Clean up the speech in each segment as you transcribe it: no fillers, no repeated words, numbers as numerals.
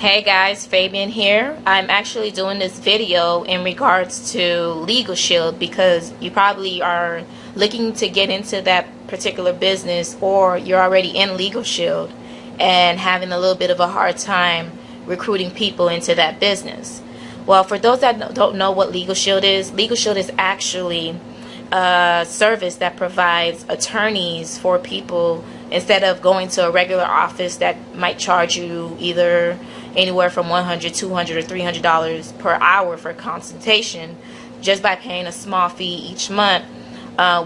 Hey guys, Fabian here. I'm actually doing this video in regards to Legal Shield because you probably are looking to get into that particular business, or you're already in Legal Shield and having a little bit of a hard time recruiting people into that business. Well, for those that don't know what Legal Shield is actually a service that provides attorneys for people instead of going to a regular office that might charge you either anywhere from $100, $200, or $300 per hour for a consultation. Just by paying a small fee each month,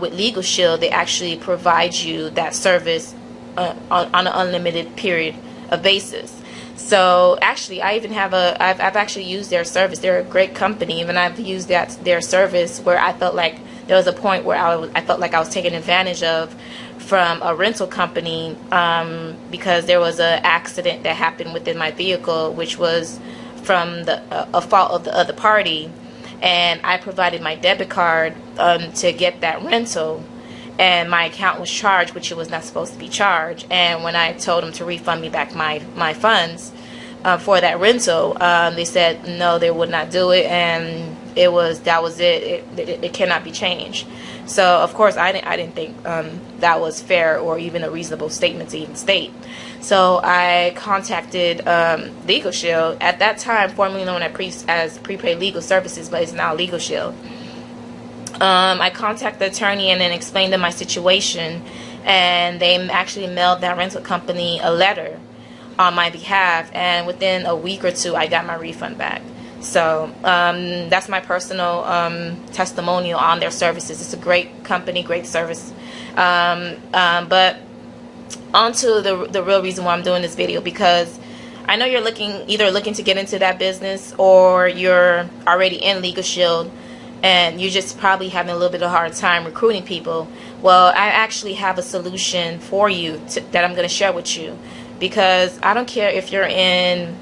with Legal Shield, they actually provide you that service on an unlimited period of basis. So actually, I even have I've actually used their service. They're a great company, and I've used their service where I felt like there was a point where I felt like I was taken advantage of from a rental company, because there was an accident that happened within my vehicle, which was from a fault of the other party, and I provided my debit card to get that rental, and my account was charged, which it was not supposed to be charged. And when I told them to refund me back my funds for that rental, they said no, they would not do it, and that was it. It cannot be changed. So of course I didn't think that was fair or even a reasonable statement to even state. So I contacted Legal Shield, at that time formerly known as Prepaid Legal Services, but it's now Legal Shield. I contacted the attorney and then explained them my situation, and they actually mailed that rental company a letter on my behalf, and within a week or two I got my refund back. So that's my personal testimonial on their services. It's a great company, great service. But on to the real reason why I'm doing this video, because I know you're either looking to get into that business, or you're already in Legal Shield and you're just probably having a little bit of a hard time recruiting people. Well, I actually have a solution for you that I'm going to share with you, because I don't care if you're in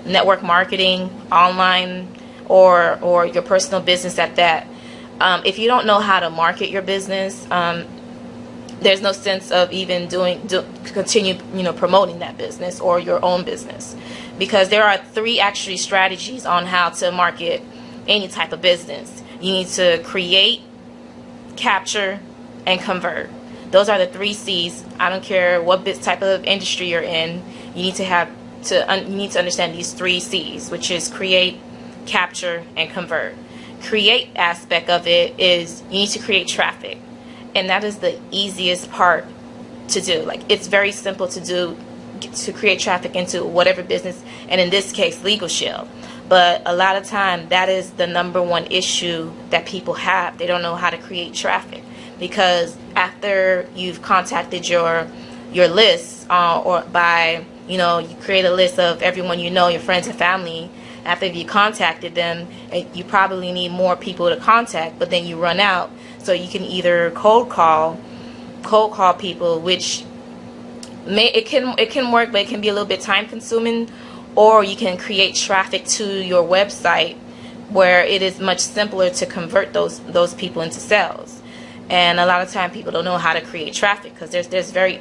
network marketing, online, or your personal business at that. If you don't know how to market your business, there's no sense of even continue promoting that business or your own business, because there are three actually strategies on how to market any type of business. You need to create, capture, and convert. Those are the three C's. I don't care what type of industry you're in. You need to understand these three C's, which is create, capture, and convert. Create aspect of it is you need to create traffic, and that is the easiest part to do. Like, it's very simple to do, to create traffic into whatever business, and in this case Legal Shield. But a lot of time that is the number one issue that people have. They don't know how to create traffic, because after you've contacted your list, or by you create a list of everyone you know, your friends and family. After you contacted them, you probably need more people to contact, but then you run out. So you can either cold call people, which it can work, but it can be a little bit time consuming. Or you can create traffic to your website, where it is much simpler to convert those people into sales. And a lot of time people don't know how to create traffic, because there's very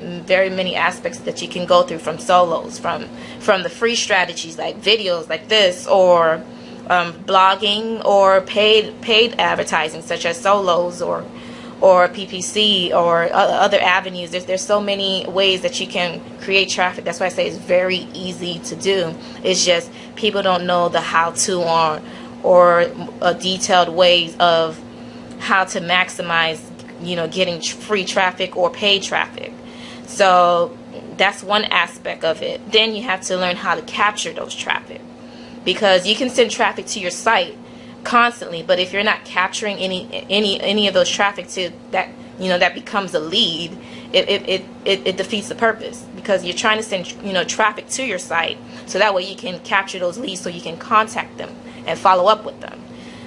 many aspects that you can go through, from solos, from the free strategies like videos like this, or blogging, or paid advertising such as solos, or PPC, or other avenues. There's so many ways that you can create traffic. That's why I say it's very easy to do. It's just people don't know the how-to or detailed ways of how to maximize getting free traffic or paid traffic. So that's one aspect of it. Then you have to learn how to capture those traffic, because you can send traffic to your site constantly, but if you're not capturing any of those traffic to that that becomes a lead, it defeats the purpose, because you're trying to send traffic to your site so that way you can capture those leads, so you can contact them and follow up with them.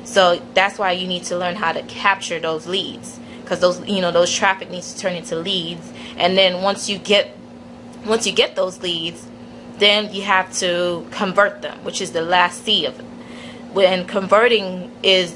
So that's why you need to learn how to capture those leads, because those traffic needs to turn into leads. And then once you get those leads, then you have to convert them, which is the last C of it. When converting is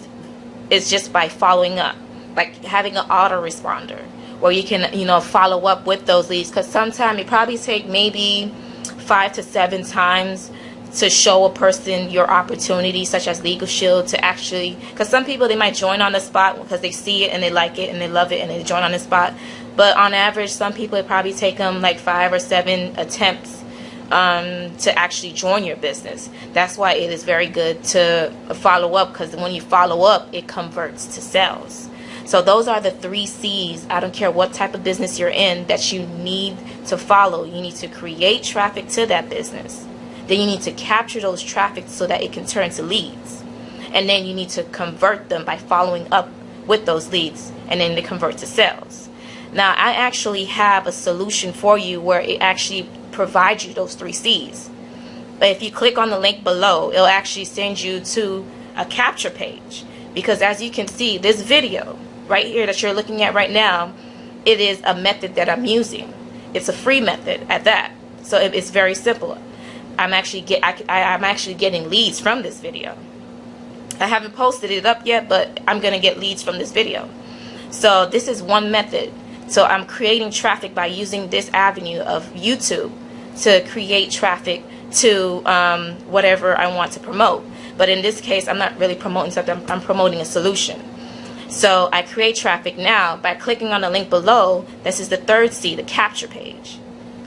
just by following up, like having an autoresponder, where you can follow up with those leads, because sometimes it probably take maybe 5 to 7 times to show a person your opportunity, such as Legal Shield, to actually, because some people, they might join on the spot because they see it and they like it and they love it and they join on the spot. But on average, some people, it probably take them like 5 or 7 attempts to actually join your business. That's why it is very good to follow up, because when you follow up, it converts to sales. So those are the 3 C's. I don't care what type of business you're in, that you need to follow. You need to create traffic to that business. Then you need to capture those traffic so that it can turn to leads. And then you need to convert them by following up with those leads, and then they convert to sales. Now, I actually have a solution for you where it actually provides you those 3 C's. But if you click on the link below, it'll actually send you to a capture page. Because as you can see, this video right here that you're looking at right now, it is a method that I'm using. It's a free method at that. So it's very simple. I'm actually getting leads from this video. I haven't posted it up yet, but I'm going to get leads from this video. So this is one method. So I'm creating traffic by using this avenue of YouTube to create traffic to whatever I want to promote. But in this case, I'm not really promoting something. I'm promoting a solution. So I create traffic now by clicking on the link below. This is the 3rd C, the capture page.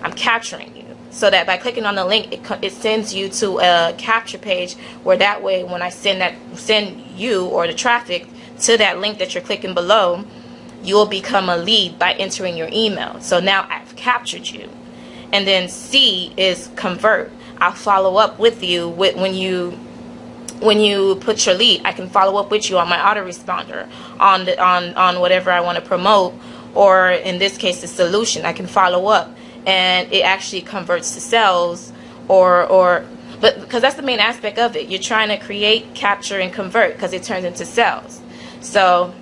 I'm capturing you. So that by clicking on the link, it sends you to a capture page, where that way when I send you or the traffic to that link that you're clicking below, you'll become a lead by entering your email. So now I've captured you. And then C is convert. I'll follow up with you when you put your lead. I can follow up with you on my autoresponder on whatever I want to promote, or in this case the solution. I can follow up, and it actually converts to sales, but because that's the main aspect of it. You're trying to create, capture, and convert, because it turns into sales. So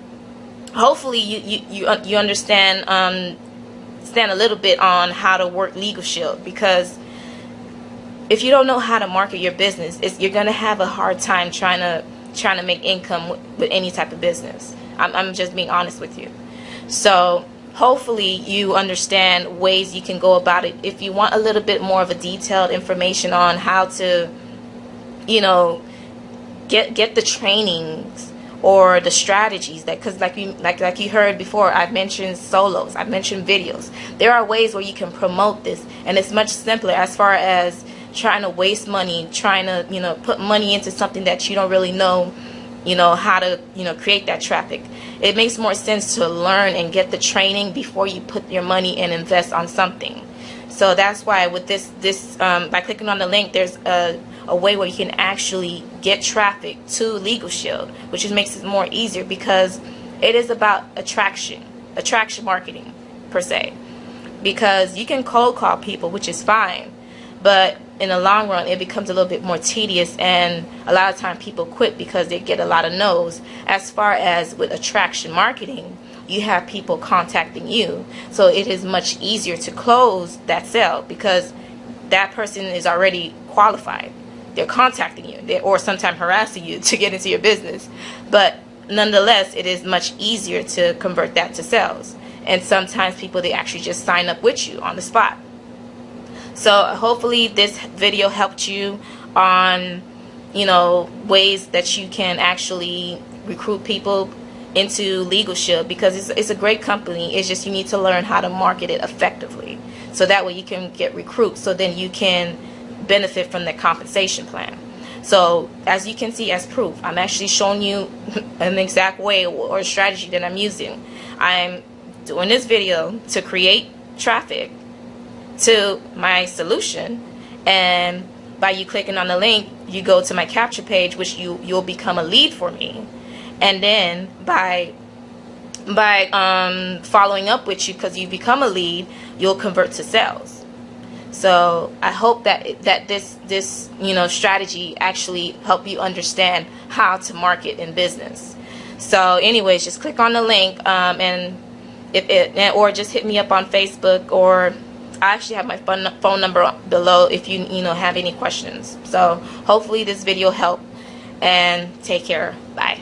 hopefully you understand a little bit on how to work Legal Shield, because if you don't know how to market your business, you're gonna have a hard time trying to make income with any type of business. I'm just being honest with you. So hopefully you understand ways you can go about it. If you want a little bit more of a detailed information on how to, get the trainings or the strategies, that, because like you heard before, I've mentioned solos, I've mentioned videos. There are ways where you can promote this, and it's much simpler as far as trying to waste money, trying to put money into something that you don't really know how to create that traffic. It makes more sense to learn and get the training before you put your money and invest on something. So that's why with this by clicking on the link, there's a way where you can actually get traffic to Legal Shield, which makes it more easier, because it is about attraction marketing per se. Because you can cold call people, which is fine, but in the long run it becomes a little bit more tedious, and a lot of time people quit because they get a lot of no's. As far as with attraction marketing, you have people contacting you, so it is much easier to close that sale, because that person is already qualified. They're contacting you, or sometimes harassing you to get into your business, but nonetheless it is much easier to convert that to sales. And sometimes people, they actually just sign up with you on the spot. So hopefully this video helped you on ways that you can actually recruit people into Legal Shield, because it's a great company. It's just you need to learn how to market it effectively, so that way you can get recruits, so then you can benefit from the compensation plan. So as you can see, as proof, I'm actually showing you an exact way or strategy that I'm using. I'm doing this video to create traffic to my solution, and by you clicking on the link, you go to my capture page, which you'll become a lead for me. And then by following up with you, because you become a lead, you'll convert to sales. So I hope that this strategy actually help you understand how to market in business. So anyways, just click on the link, or just hit me up on Facebook, or I actually have my phone number below if you have any questions. So hopefully this video helped, and take care. Bye.